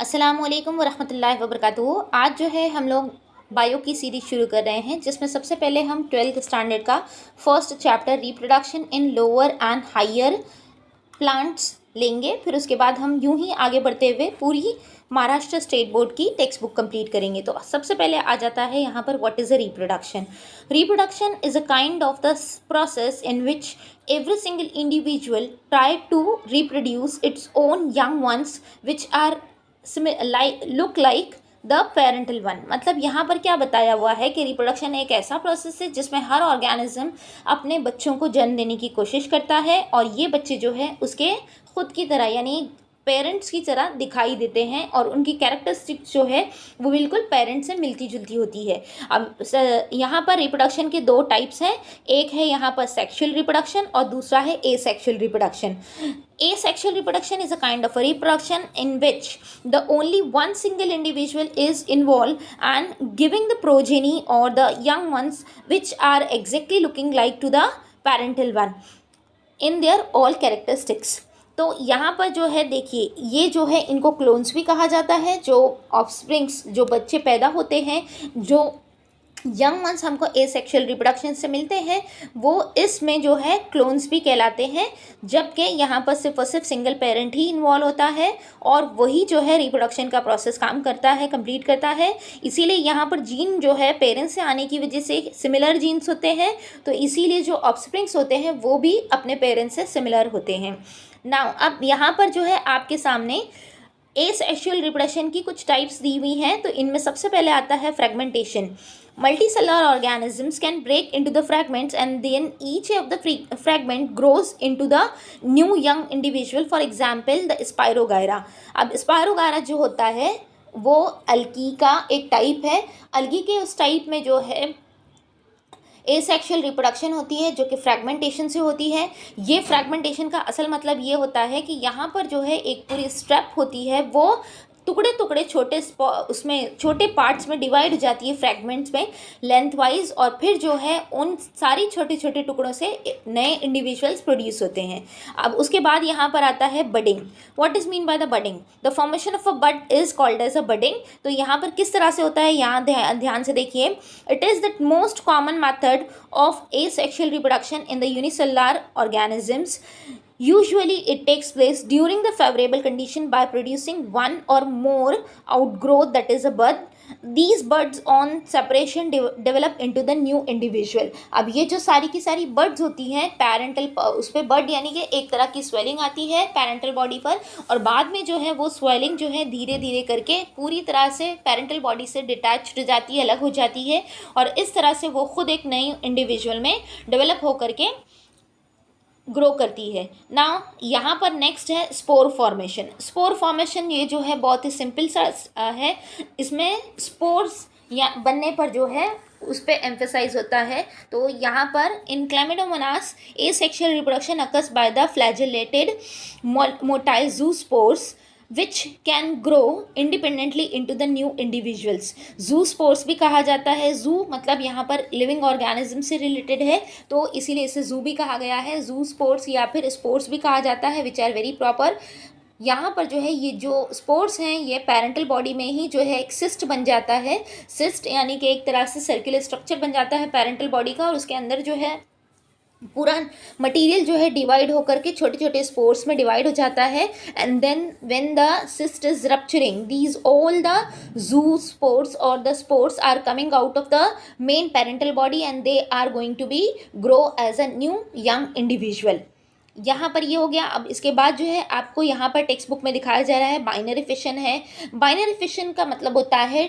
अस्सलामुअलैकुम वरहमतुल्लाहि वबरकातुहू। आज जो है हम लोग बायो की सीरीज़ शुरू कर रहे हैं, जिसमें सबसे पहले हम 12th स्टैंडर्ड का first chapter reproduction in lower and higher plants लेंगे। फिर उसके बाद हम यूं ही आगे बढ़ते हुए पूरी महाराष्ट्र स्टेट बोर्ड की टेक्स्ट बुक कंप्लीट करेंगे। तो सबसे पहले आ जाता है यहाँ पर what is a reproduction. Reproduction is a kind of the process in which every single individual try to reproduce its own young ones which are look like the parental one. मतलब यहाँ पर क्या बताया हुआ है कि रिप्रोडक्शन एक ऐसा प्रोसेस है जिसमें हर ऑर्गेनिज्म अपने बच्चों को जन्म देने की कोशिश करता है और ये बच्चे जो है उसके खुद की तरह यानी पेरेंट्स की तरह दिखाई देते हैं और उनकी कैरेक्टरिस्टिक्स जो है वो बिल्कुल पेरेंट्स से मिलती जुलती होती है। अब यहाँ पर रिप्रोडक्शन के दो टाइप्स हैं, एक है यहाँ पर सेक्सुअल रिप्रोडक्शन और दूसरा है asexual reproduction. Asexual reproduction is a kind of a reproduction in which the only one single individual is involved and giving the progeny or the young ones which are exactly looking like to the parental one in their all characteristics। तो यहाँ पर जो है देखिए, ये जो है इनको क्लोन्स भी कहा जाता है। जो ऑफस्प्रिंग्स जो बच्चे पैदा होते हैं, जो यंग वंस हमको एसेक्सुअल रिप्रोडक्शन से मिलते हैं, वो इसमें जो है क्लोन्स भी कहलाते हैं। जबकि यहाँ पर सिर्फ और सिर्फ सिंगल पेरेंट ही इन्वॉल्व होता है और वही जो है रिप्रोडक्शन का प्रोसेस काम करता है, कंप्लीट करता है। इसीलिए यहाँ पर जीन जो है पेरेंट्स से आने की वजह से सिमिलर जीन्स होते हैं, तो इसीलिए जो ऑफस्प्रिंग्स होते हैं वो भी अपने पेरेंट्स से सिमिलर होते हैं। नाउ अब यहाँ पर जो है आपके सामने एसेक्सुअल रिप्रोडक्शन की कुछ टाइप्स दी हुई हैं। तो इनमें सबसे पहले आता है fragmentation. Multicellular organisms can break into the fragments and then each of the fragment grows into the new young individual. For example, the Spirogyra। अब Spirogyra जो होता है वो अलगी का एक टाइप है। अलगी के उस टाइप में जो है एसेक्सुअल रिप्रोडक्शन होती है जो कि फ्रैगमेंटेशन से होती है। ये फ्रैगमेंटेशन का असल मतलब ये होता है कि यहाँ पर जो है एक पूरी स्ट्रेप होती है, वो टुकड़े टुकड़े छोटे उसमें छोटे पार्ट्स में डिवाइड हो जाती है, फ्रैगमेंट्स में लेंथ वाइज, और फिर जो है उन सारी छोटे छोटे टुकड़ों से नए इंडिविजुअल्स प्रोड्यूस होते हैं। अब उसके बाद यहाँ पर आता है budding. What is mean by the budding? The formation of a bud is called as a budding. तो यहाँ पर किस तरह से होता है, यहाँ ध्यान से देखिए। It is the most common method of asexual reproduction in the unicellular organisms. Usually it takes place during the favorable condition by producing one or more outgrowth, that is a bud. These buds on separation develop into the new individual। अब ये जो सारी की सारी buds होती हैं parental, उस पर बड यानी कि एक तरह की स्वेलिंग आती है पेरेंटल बॉडी पर, और बाद में जो है वो स्वेलिंग जो है धीरे धीरे करके पूरी तरह से पेरेंटल बॉडी से डिटैच हो जाती है, अलग हो जाती है, और इस तरह से वो खुद एक नई इंडिविजुअल में डेवलप होकर के ग्रो करती है। ना यहाँ पर नेक्स्ट है स्पोर फॉर्मेशन। स्पोर फॉर्मेशन ये जो है बहुत ही सिंपल सा है। इसमें स्पोर्स या बनने पर जो है उस पर एम्फेसाइज होता है। तो यहाँ पर in Chlamydomonas asexual reproduction occurs by the flagellated motile zoospores which can grow independently into the new individuals। Zoospores भी कहा जाता है। जू मतलब यहाँ पर लिविंग ऑर्गेनिज्म से रिलेटेड है, तो इसीलिए इसे जू भी कहा गया है। जू स्पोर्स या फिर स्पोर्स भी कहा जाता है, विच आर वेरी प्रॉपर। यहाँ पर जो है ये जो स्पोर्स हैं ये पेरेंटल बॉडी में ही जो है एक सिस्ट बन जाता है। सिस्ट यानी कि एक तरह से सर्कुलर स्ट्रक्चर बन जाता है पेरेंटल बॉडी का, और उसके अंदर जो है पूरा मटेरियल जो है डिवाइड होकर के छोटे छोटे स्पोर्स में डिवाइड हो जाता है। And then when the cyst is rupturing, these all the zoospores और the spores are coming out of the main parental body and they are going to be grow as a new young individual. यहाँ पर ये हो गया। अब इसके बाद जो है आपको यहाँ पर टेक्स्ट बुक में दिखाया जा रहा है बाइनरी फिशन है। बाइनरी फिशन का मतलब होता है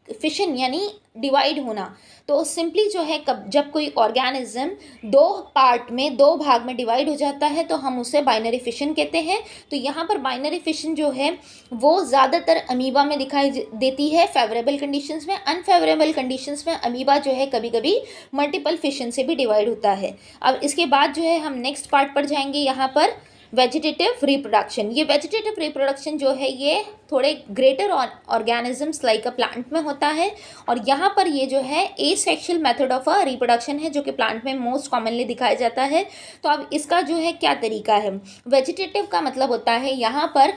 फिशन यानी डिवाइड होना। तो सिंपली जो है जब कोई ऑर्गेनिज्म दो पार्ट में, दो भाग में डिवाइड हो जाता है तो हम उसे बाइनरी फिशन कहते हैं। तो यहाँ पर बाइनरी फिशन जो है वो ज़्यादातर अमीबा में दिखाई देती है फेवरेबल कंडीशंस में। अनफेवरेबल कंडीशंस में अमीबा जो है कभी कभी मल्टीपल फिशन से भी डिवाइड होता है। अब इसके बाद जो है हम नेक्स्ट पार्ट पर जाएंगे। यहाँ पर वेजिटेटिव रिप्रोडक्शन। ये वेजिटेटिव रिप्रोडक्शन जो है ये थोड़े greater organisms like a plant में होता है, और यहाँ पर ये जो है asexual method of a reproduction है जो कि प्लांट में मोस्ट कॉमनली दिखाया जाता है। तो अब इसका जो है क्या तरीका है, वेजिटेटिव का मतलब होता है यहाँ पर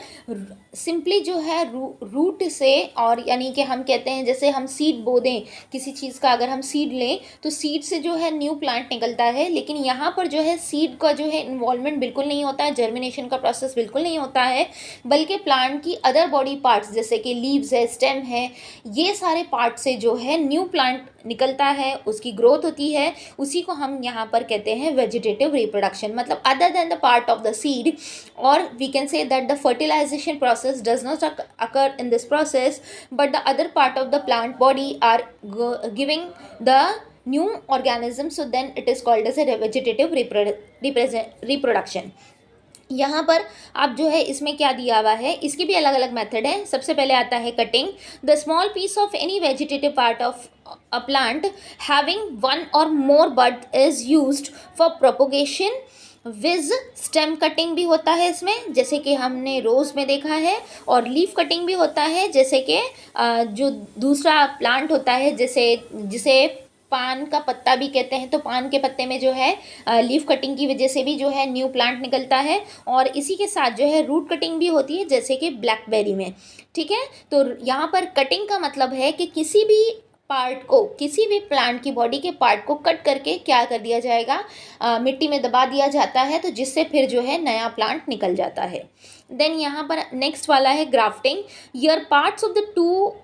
सिंपली जो है रूट से, और यानी कि हम कहते हैं जैसे हम सीड बो दें किसी चीज़ का, अगर हम सीड लें तो सीड से जो है न्यू प्लांट निकलता है, लेकिन यहाँ पर जो है सीड का जो है इन्वॉल्वमेंट बिल्कुल नहीं होता है, जर्मिनेशन का प्रोसेस बिल्कुल नहीं होता है, बल्कि प्लांट की अदर बॉडी पार्ट्स जैसे कि लीव्स है, स्टेम है, ये सारे पार्ट से जो है न्यू प्लांट निकलता है, उसकी ग्रोथ होती है, उसी को हम यहाँ पर कहते हैं वेजिटेटिव रिप्रोडक्शन। मतलब other than the part of the seed, और we can say that the fertilisation process does not occur in this process, but the other part of the plant body are giving the new organism, so then it is called as a vegetative reproduction. यहाँ पर आप जो है इसमें क्या दिया हुआ है, इसके भी अलग अलग मेथड है। सबसे पहले आता है cutting. The small piece of any vegetative part of a plant having one or more bud is used for propagation which stem cutting भी होता है इसमें, जैसे कि हमने रोज़ में देखा है, और लीफ कटिंग भी होता है, जैसे कि जो दूसरा प्लांट होता है जैसे जिसे पान का पत्ता भी कहते हैं, तो पान के पत्ते में जो है लीफ कटिंग की वजह से भी जो है न्यू प्लांट निकलता है, और इसी के साथ जो है रूट कटिंग भी होती है जैसे कि ब्लैकबेरी में। ठीक है, तो यहाँ पर कटिंग का मतलब है कि किसी भी पार्ट को, किसी भी प्लांट की बॉडी के पार्ट को कट करके क्या कर दिया जाएगा, मिट्टी में दबा दिया जाता है, तो जिससे फिर जो है नया प्लांट निकल जाता है। देन यहाँ पर नेक्स्ट वाला है grafting. Here parts of the two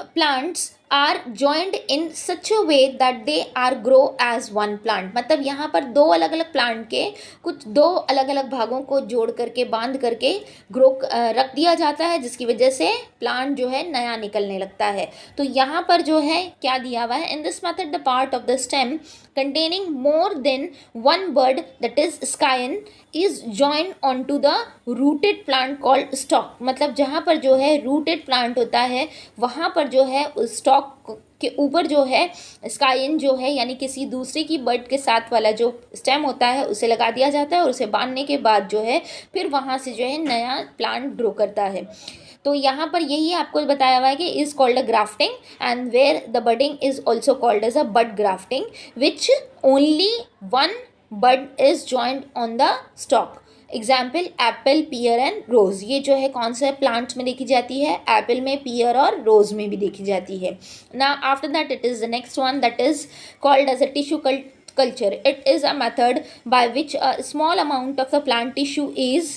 plants are joined in such a way that they are grow as one plant। मतलब यहाँ पर दो अलग अलग प्लांट के कुछ दो अलग अलग भागों को जोड़ करके बांध करके ग्रो रख दिया जाता है, जिसकी वजह से प्लांट जो है नया निकलने लगता है। तो यहाँ पर जो है क्या दिया हुआ है, in this method the part of the stem containing more than one bud, that is scion, is joined onto the rooted plant called stalk। मतलब जहाँ पर जो है रूटेड प्लांट होता है वहाँ पर जो है उस स्टॉक के ऊपर जो है स्काइन जो है यानी किसी दूसरे की बड के साथ वाला जो स्टेम होता है उसे लगा दिया जाता है, और उसे बांधने के बाद जो है फिर वहाँ से जो है नया प्लांट ग्रो करता है। तो यहाँ पर यही आपको बताया हुआ है कि is called a grafting, and where the budding is also called as a bud grafting, which only one bud is joint on the stock. Example apple, pear and rose. ये जो है कौन से प्लांट्स में देखी जाती है, एप्पल में, पियर और रोज़ में भी देखी जाती है ना। After that it is the next one that is called as a tissue culture। It is a method by which a small amount of the plant tissue is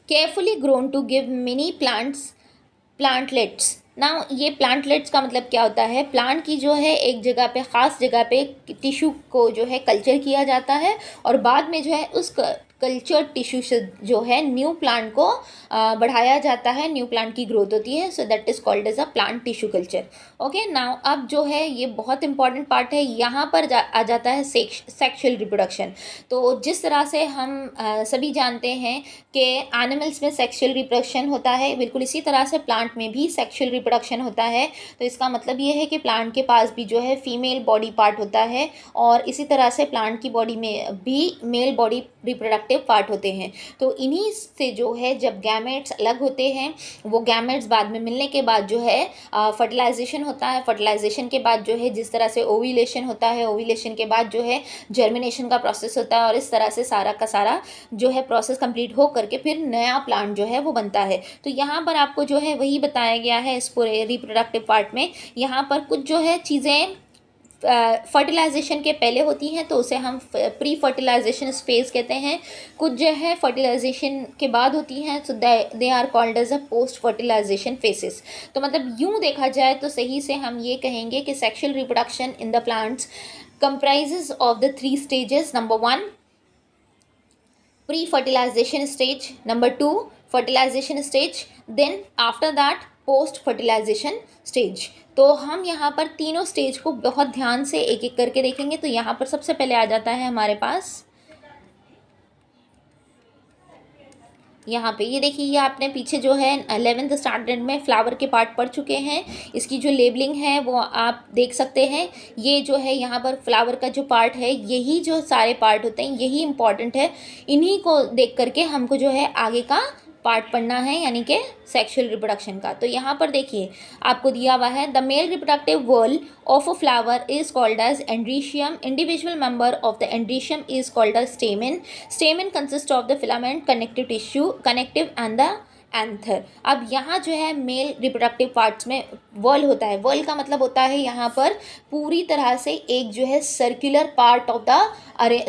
carefully grown to give many plantlets। Now ये plantlets का मतलब क्या होता है, plant की जो है एक जगह पे, ख़ास जगह पे टिश्यू को जो है कल्चर किया जाता है, और बाद में जो है उस कल्चर टिश्यू से जो है न्यू प्लांट को बढ़ाया जाता है, न्यू प्लांट की ग्रोथ होती है। So that is called as a plant tissue culture. Okay, now अब जो है ये बहुत इंपॉर्टेंट पार्ट है, यहाँ पर आ जाता है सेक्शुअल रिप्रोडक्शन। तो जिस तरह से हम सभी जानते हैं कि एनिमल्स में सेक्शुअल रिप्रोडक्शन होता है, बिल्कुल इसी तरह से प्लांट में भी सेक्शुअल रिप्रोडक्शन होता है। तो इसका मतलब ये है कि प्लांट के पास भी जो है फीमेल बॉडी पार्ट होता है, और इसी तरह से प्लांट की बॉडी में भी मेल बॉडी रिप्रोडक्टिव पार्ट होते हैं। तो इन्हीं से जो है जब गैमेट्स अलग होते हैं, वो गैमेट्स बाद में मिलने के बाद जो है फर्टिलाइजेशन होता है, फर्टिलाइजेशन के बाद जो है जिस तरह से ओव्यूलेशन होता है, ओव्यूलेशन के बाद जो है जर्मिनेशन का प्रोसेस होता है, और इस तरह से सारा का सारा जो है प्रोसेस कंप्लीट हो करके फिर नया प्लांट जो है वो बनता है। तो यहाँ पर आपको जो है वही बताया गया है इस पूरे रिप्रोडक्टिव पार्ट में। यहाँ पर कुछ जो है चीज़ें फर्टिलाइजेशन के पहले होती हैं तो उसे हम प्री फर्टिलाइजेशन स्पेस कहते हैं, कुछ जो है फर्टिलाइजेशन के बाद होती हैं, so they are called as a post fertilisation phases. तो मतलब यूँ देखा जाए तो सही से हम ये कहेंगे कि sexual reproduction in the plants comprises of the three stages। Number 1 pre-fertilization stage, number 2 fertilization stage, then after that post fertilization stage। तो हम यहाँ पर तीनों स्टेज को बहुत ध्यान से एक एक करके देखेंगे। तो यहाँ पर सबसे पहले आ जाता है हमारे पास यहाँ पे ये देखिए, ये आपने पीछे जो है 11th स्टैंडर्ड में फ्लावर के पार्ट पढ़ चुके हैं। इसकी जो लेबलिंग है वो आप देख सकते हैं। ये जो है यहाँ पर फ्लावर का जो पार्ट है, यही जो सारे पार्ट होते हैं यही इंपॉर्टेंट है। इन्हीं को देख करके हमको जो है आगे का पार्ट पढ़ना है, यानी कि सेक्सुअल रिप्रोडक्शन का। तो यहाँ पर देखिए आपको दिया हुआ है, the male reproductive whorl of a flower is called as androecium. Individual member of the androecium is called as stamen. Stamen consist of the filament, connective tissue, connective and the anther. अब यहाँ जो है male reproductive parts में whorl होता है। Wall का मतलब होता है यहाँ पर पूरी तरह से एक जो है circular part of the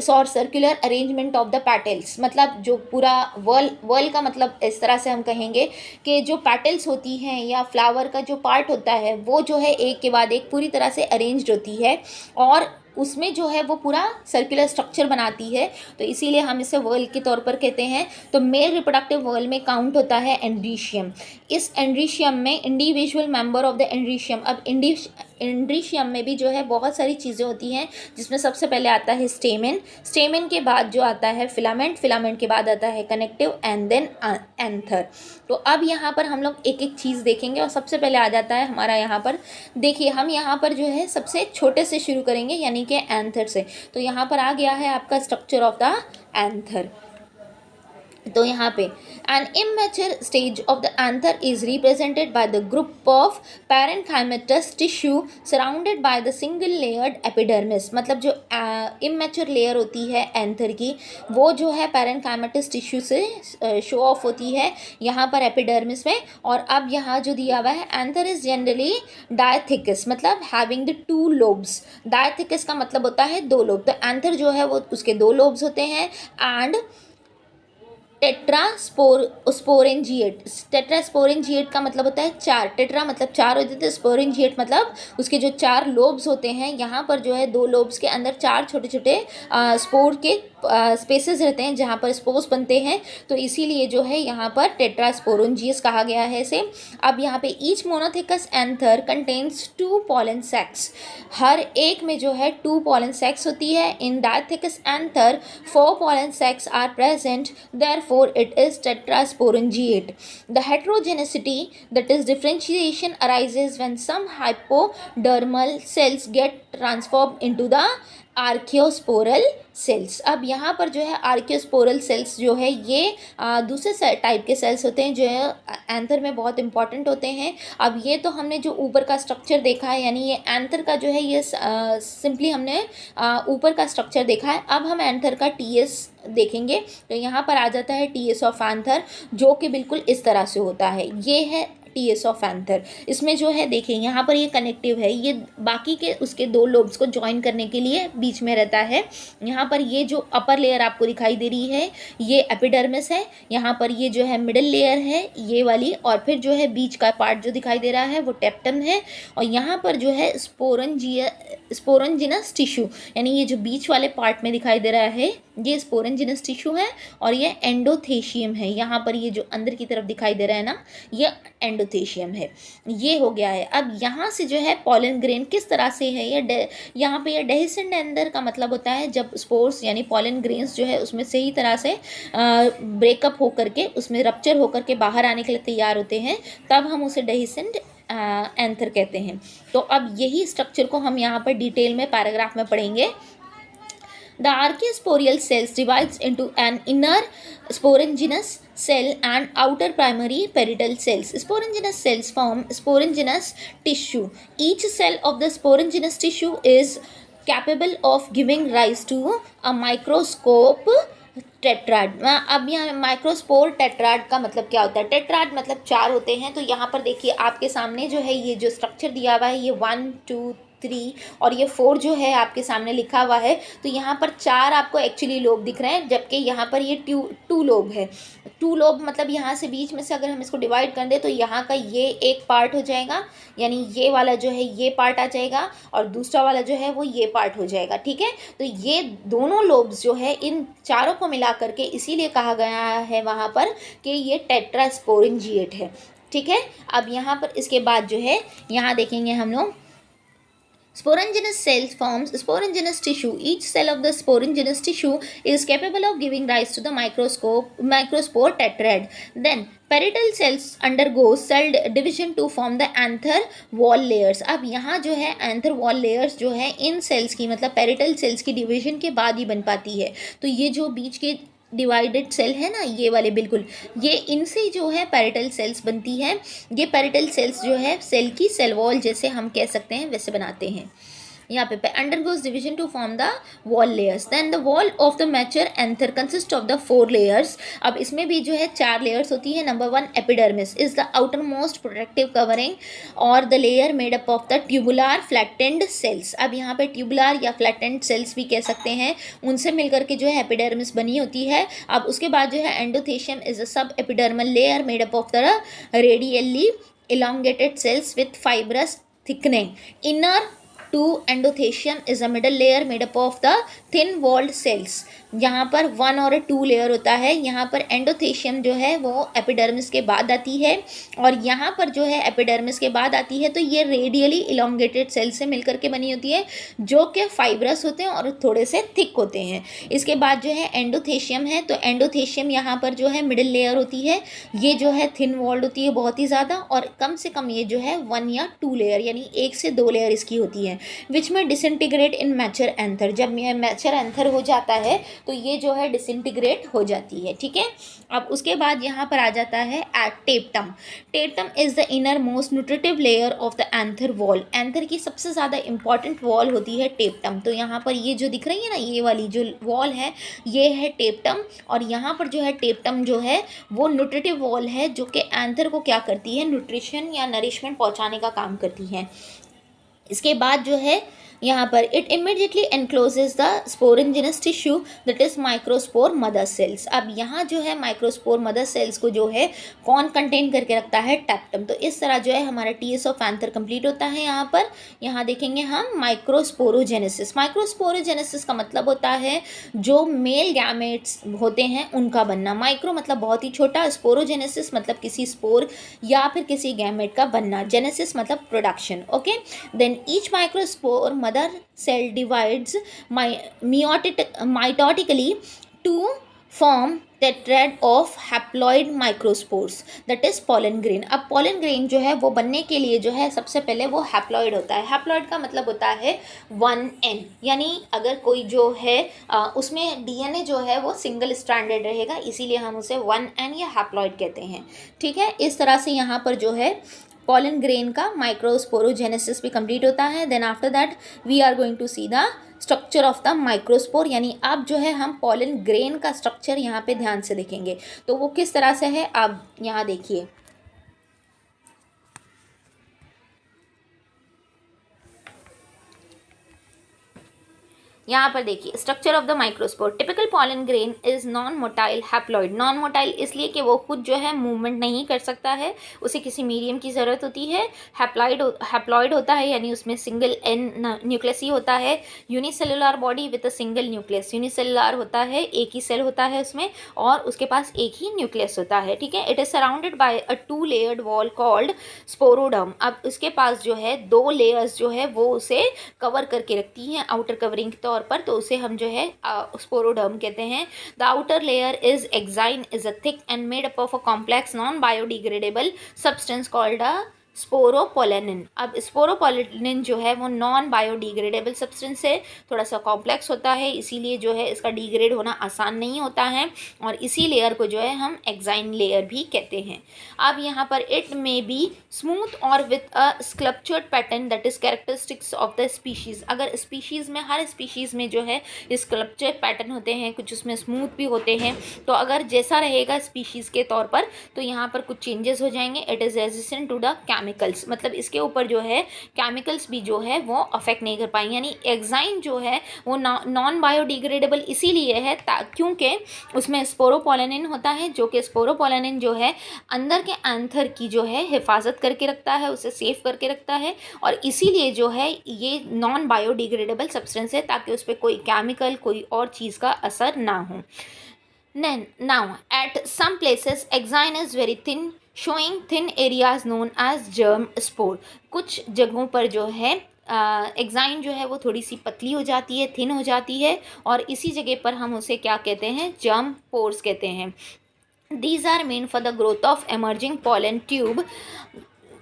circular arrangement of the petals. मतलब जो पूरा वॉल का मतलब इस तरह से हम कहेंगे कि जो पेटल्स होती हैं या फ्लावर का जो पार्ट होता है वो जो है एक के बाद एक पूरी तरह से अरेंज्ड होती है और उसमें जो है वो पूरा सर्कुलर स्ट्रक्चर बनाती है, तो इसीलिए हम इसे वर्ल के तौर पर कहते हैं। तो मेल रिप्रोडक्टिव वर्ल में काउंट होता है एंड्रीशियम। इस एंड्रीशियम में individual member of the androecium, अब एंड्रीशियम में भी जो है बहुत सारी चीज़ें होती हैं, जिसमें सबसे पहले आता है स्टेमेन। स्टेमेन के बाद जो आता है फिलामेंट, फिलामेंट के बाद आता है कनेक्टिव एंड देन एंथर। तो अब यहाँ पर हम लोग एक एक चीज़ देखेंगे और सबसे पहले आ जाता है हमारा यहाँ पर, देखिए हम यहाँ पर जो है सबसे छोटे से शुरू करेंगे यानी कि एंथर से। तो यहाँ पर आ गया है आपका स्ट्रक्चर ऑफ द एंथर। तो यहाँ पे an immature stage of the anther is represented by the group of parenchymatous tissue surrounded by the single layered epidermis. मतलब जो इमेच्योर लेयर होती है एंथर की, वो जो है पैरेन्काइमेटस टिश्यू से शो ऑफ होती है यहाँ पर एपिडर्मिस में। और अब यहाँ जो दिया हुआ है, एंथर इज जनरली डायथिकस, मतलब हैविंग द 2 लोब्स। डायथिकस का मतलब होता है 2 लोब। तो एंथर जो है वो उसके 2 लोब्स होते हैं। एंड टेट्रास्पोरेंजिएट, टेट्रास्पोरेंजिएट का मतलब होता है 4। टेट्रा मतलब 4 होते थे, स्पोरेंजिएट मतलब उसके जो 4 लोब्स होते हैं। यहाँ पर जो है 2 लोब्स के अंदर 4 छोटे छोटे स्पोर के स्पेसेस रहते हैं जहाँ पर स्पोर्स बनते हैं, तो इसीलिए जो है यहाँ पर टेट्रास्पोरेंजियस कहा गया है इसे। अब यहाँ पे each monothecous anther contains 2 pollen sacs. हर एक में जो है 2 पॉलन सैक्स होती है। In dithecous anther 4 pollen sacs are present, therefore it is tetrasporangiate. The heterogeneity, that is differentiation, arises when some hypodermal cells get transformed into the archesporial cells. अब यहाँ पर जो है आर्कियोस्पोरल सेल्स जो है ये दूसरे टाइप के सेल्स होते हैं जो है एंथर में बहुत इंपॉर्टेंट होते हैं। अब ये तो हमने जो ऊपर का स्ट्रक्चर देखा है, यानी ये एंथर का जो है ये सिंपली हमने ऊपर का स्ट्रक्चर देखा है। अब हम एंथर का टीएस देखेंगे। तो यहाँ पर आ जाता है टीएस ऑफ एंथर, जो कि बिल्कुल इस तरह से होता है। ये है टीएस ऑफ एंथर। इसमें जो है देखिए यहाँ पर ये कनेक्टिव है, ये बाकी के उसके 2 लोब्स को ज्वाइन करने के लिए बीच में रहता है। यहाँ पर ये जो अपर लेयर आपको दिखाई दे रही है ये एपिडर्मिस है। यहाँ पर ये जो है मिडिल लेयर है ये वाली, और फिर जो है बीच का पार्ट जो दिखाई दे रहा है वो टेप्टम है। और यहाँ पर जो है स्पोरेंजिनस टिश्यू, यानी ये जो बीच वाले पार्ट में दिखाई दे रहा है ये स्पोरेंजिनस टिश्यू है और ये एंडोथेशियम है। यहाँ पर ये जो अंदर की तरफ दिखाई दे रहा है ना, ये एंडोथेशियम है। ये हो गया है। अब यहाँ से जो है पॉलन ग्रेन किस तरह से है, ये यहाँ पे ये डेहिसेंट एंथर का मतलब होता है जब स्पोर्स यानी पॉलन ग्रेन्स जो है उसमें सही तरह से ब्रेकअप होकर के उसमें रप्चर होकर के बाहर आने के लिए तैयार होते हैं, तब हम उसे डेहिसेंट एंथर कहते हैं। तो अब यही स्ट्रक्चर को हम यहाँ पर डिटेल में पैराग्राफ में पढ़ेंगे। The archaeosporial cells divides into an inner sporanginous cell and outer primary parietal cells. Sporanginous cells form sporanginous tissue. Each cell of the sporanginous tissue is capable of giving rise to a microscope tetrad. अब यहाँ microspore tetrad का मतलब क्या होता है? Tetrad मतलब 4 होते हैं। तो यहाँ पर देखिए आपके सामने जो है ये जो स्ट्रक्चर दिया हुआ है ये 1 2 3 और ये 4 जो है आपके सामने लिखा हुआ है। तो यहाँ पर 4 आपको एक्चुअली लोब दिख रहे हैं, जबकि यहाँ पर ये 2 लोब है। 2 लोब मतलब यहाँ से बीच में से अगर हम इसको डिवाइड कर दें तो यहाँ का ये एक पार्ट हो जाएगा, यानी ये वाला जो है ये पार्ट आ जाएगा और दूसरा वाला जो है वो ये पार्ट हो जाएगा। ठीक है, तो ये दोनों लोब्स जो है इन चारों को मिला करके इसीलिए कहा गया है वहाँ पर कि ये टेट्रास्पोरेंजिएट है। ठीक है, अब यहाँ पर इसके बाद जो है यहाँ देखेंगे हम लोग Sporongenous cells forms sporongenous tissue. Each cell of the sporongenous tissue is capable of giving rise to the microspore tetrad. Then parietal cells undergo cell division to form the anther wall layers. अब यहाँ जो है anther wall layers जो है इन sales की मतलब parietal sales की division के बाद ही बन पाती है. तो ये जो बीच के डिवाइडेड सेल है ना, ये वाले बिल्कुल, ये इनसे जो है पेरिटल सेल्स बनती है. ये पेरिटल सेल्स जो है सेल की सेल वॉल जैसे हम कह सकते हैं वैसे बनाते हैं. यहाँ पे undergoes division to form the wall layers. Then the wall of the mature anther consists of the 4 layers. अब इसमें भी जो है 4 layers होती है. Number 1 epidermis is the outermost protective covering or the layer made up of the tubular flattened cells. अब यहाँ पे tubular या flattened cells भी कह सकते हैं, उनसे मिलकर के जो है epidermis बनी होती है. अब उसके बाद जो है endothelium is a subepidermal layer made up of the radially elongated cells with fibrous thickening. Inner to endothelium is a middle layer made up of the thin walled cells. यहाँ पर 1 और 2 लेयर होता है. यहाँ पर एंडोथेशियम जो है वो एपिडर्मिस के बाद आती है और यहाँ पर जो है एपिडर्मिस के बाद आती है. तो ये रेडियली इलोंगेटेड सेल से मिलकर के बनी होती है जो कि फाइब्रस होते हैं और थोड़े से थिक होते हैं. इसके बाद जो है एंडोथेशियम है. तो एंडोथेशियम यहाँ पर जो है मिडिल लेयर होती है. ये जो है थिन वॉल्ड होती है बहुत ही ज़्यादा और कम से कम ये जो है 1 या 2 लेयर यानी 1 से 2 लेयर इसकी होती है. विच में डिसइंटीग्रेट इन मैचर एंथर. जब ये मैचर एंथर हो जाता है तो ये जो है डिसइंटीग्रेट हो जाती है. ठीक है. अब उसके बाद यहाँ पर आ जाता है टेप्टम. टेप्टम is the inner most nutritive layer of the anther wall. Anther की सबसे ज़्यादा इंपॉर्टेंट वॉल होती है टेप्टम. तो यहाँ पर ये जो दिख रही है ना, ये वाली जो वॉल है ये है टेप्टम और यहाँ पर जो है टेप्टम जो है वो न्यूट्रिटिव वॉल है जो कि एंथर को क्या करती है, न्यूट्रिशन या नरिशमेंट पहुँचाने का काम करती है. इसके बाद जो है यहाँ पर it immediately encloses the sporogenous tissue that is microspore mother cells. अब यहाँ जो है माइक्रोस्पोर मदर सेल्स को जो है कौन कंटेन करके रखता है, टेप्टम. तो इस तरह जो है हमारा टीएस ऑफ एंथर कंप्लीट होता है. यहाँ पर यहाँ देखेंगे हम माइक्रोस्पोरोजेनेसिस. माइक्रोस्पोरोजेनेसिस का मतलब होता है जो मेल गैमेट्स होते हैं उनका बनना. माइक्रो मतलब बहुत ही छोटा, स्पोरोजेनेसिस मतलब किसी स्पोर या फिर किसी गैमेट का बनना, जेनेसिस मतलब production. Okay. Then each microspore mother cell divides mitotically to form tetrad of haploid microspores that is pollen grain. अब pollen grain जो है वो बनने के लिए जो है सबसे पहले वो haploid होता है. haploid का मतलब होता है 1n, यानी अगर कोई जो है उसमें डीएनए जो है वो सिंगल स्ट्रैंडेड रहेगा, इसीलिए हम उसे 1n या haploid कहते हैं. ठीक है. इस तरह से यहाँ पर जो है pollen grain का माइक्रोस्पोरोजेनेसिस भी कंप्लीट होता है. Then after that we are going to see the structure of the microspore. यानी अब जो है हम pollen grain का स्ट्रक्चर यहाँ पे ध्यान से देखेंगे. तो वो किस तरह से है आप यहाँ देखिए. यहाँ पर देखिए structure of the microspore. Typical pollen grain is non motile haploid. Non motile इसलिए कि वो खुद जो है मूवमेंट नहीं कर सकता है, उसे किसी मीडियम की ज़रूरत होती है. हैप्लॉइड होता है यानी उसमें सिंगल एन न्यूक्लियस ही होता है. Unicellular body with a single nucleus. Unicellular होता है, एक ही सेल होता है उसमें और उसके पास एक ही न्यूक्लियस होता है. ठीक है. It is surrounded by a 2 layered wall called sporoderm. अब उसके पास जो है 2 लेयर्स जो है वो उसे कवर करके रखती हैं आउटर कवरिंग के तौर पर. तो उसे हम जो है स्पोरोडर्म कहते हैं. The outer layer is exine is a thick and made up of a complex non biodegradable substance called a sporopollenin. अब स्पोरोपोलेनिन जो है वो नॉन बायोडिग्रेडेबल सब्सटेंस है, थोड़ा सा कॉम्प्लेक्स होता है, इसीलिए जो है इसका डिग्रेड होना आसान नहीं होता है और इसी लेयर को जो है हम एक्साइन लेयर भी कहते हैं. अब यहाँ पर इट मे बी स्मूथ और with a sculptured pattern that is characteristics of the species. अगर स्पीशीज़ में हर स्पीशीज़ में जो है स्कल्पचर्ड पैटर्न होते हैं, कुछ उसमें स्मूथ भी होते हैं. तो अगर जैसा रहेगा स्पीशीज़ के तौर पर तो यहाँ पर कुछ चेंजेस हो जाएंगे. It is resistant to the chemicals. मतलब इसके ऊपर जो है केमिकल्स भी जो है वो अफेक्ट नहीं कर पाएंगे. यानी एक्साइन जो है वो नॉन बायोडिग्रेडेबल इसीलिए है क्योंकि उसमें स्पोरोपोलेनिन होता है, जो कि स्पोरोपोलेनिन जो है अंदर के एंथर की जो है हिफाजत करके रखता है, उसे सेफ करके रखता है और इसीलिए जो है ये नॉन बायोडिग्रेडेबल सब्सटेंस है ताकि उस पर कोई केमिकल कोई और चीज़ का असर ना हो. Now at some places exine is very thin, showing thin areas known as germ spore. कुछ जगहों पर जो है एग्जाइन जो है वो थोड़ी सी पतली हो जाती है, थिन हो जाती है, और इसी जगह पर हम उसे क्या कहते हैं, जर्म पोर्स कहते हैं। These are meant for the growth of emerging pollen tube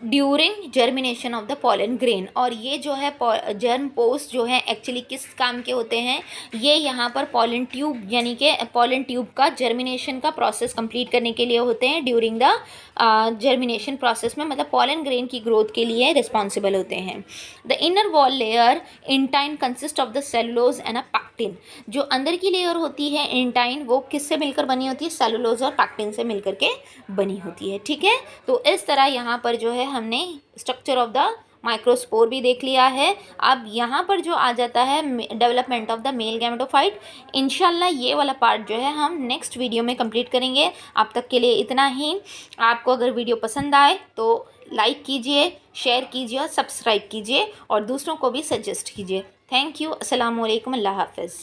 during germination of the pollen grain. और ये जो है जर्म पोस्ट जो है एक्चुअली किस काम के होते हैं, ये यहाँ पर पॉलन ट्यूब यानी कि पॉलन ट्यूब का जर्मिनेशन का प्रोसेस कंप्लीट करने के लिए होते हैं, ड्यूरिंग द जर्मिनेशन प्रोसेस में, मतलब पॉलन ग्रेन की ग्रोथ के लिए रिस्पॉन्सिबल होते हैं। The inner wall layer intine consist of the cellulose and a pectin. जो अंदर की लेयर होती है इंटाइन, वो किससे मिलकर बनी होती है, सेलुलोज और पैक्टिन से मिलकर के बनी होती है। ठीक है, तो इस तरह यहाँ पर जो है हमने स्ट्रक्चर ऑफ द माइक्रोस्पोर भी देख लिया है। अब यहाँ पर जो आ जाता है development of the male gametophyte. इंशाल्लाह ये वाला पार्ट जो है हम नेक्स्ट वीडियो में कंप्लीट करेंगे। अब तक के लिए इतना ही। आपको अगर वीडियो पसंद आए तो लाइक कीजिए, शेयर कीजिए और सब्सक्राइब कीजिए, और दूसरों को भी सजेस्ट कीजिए। Thank you. अस्सलाम वालेकुम। अल्लाह हाफ़िज़।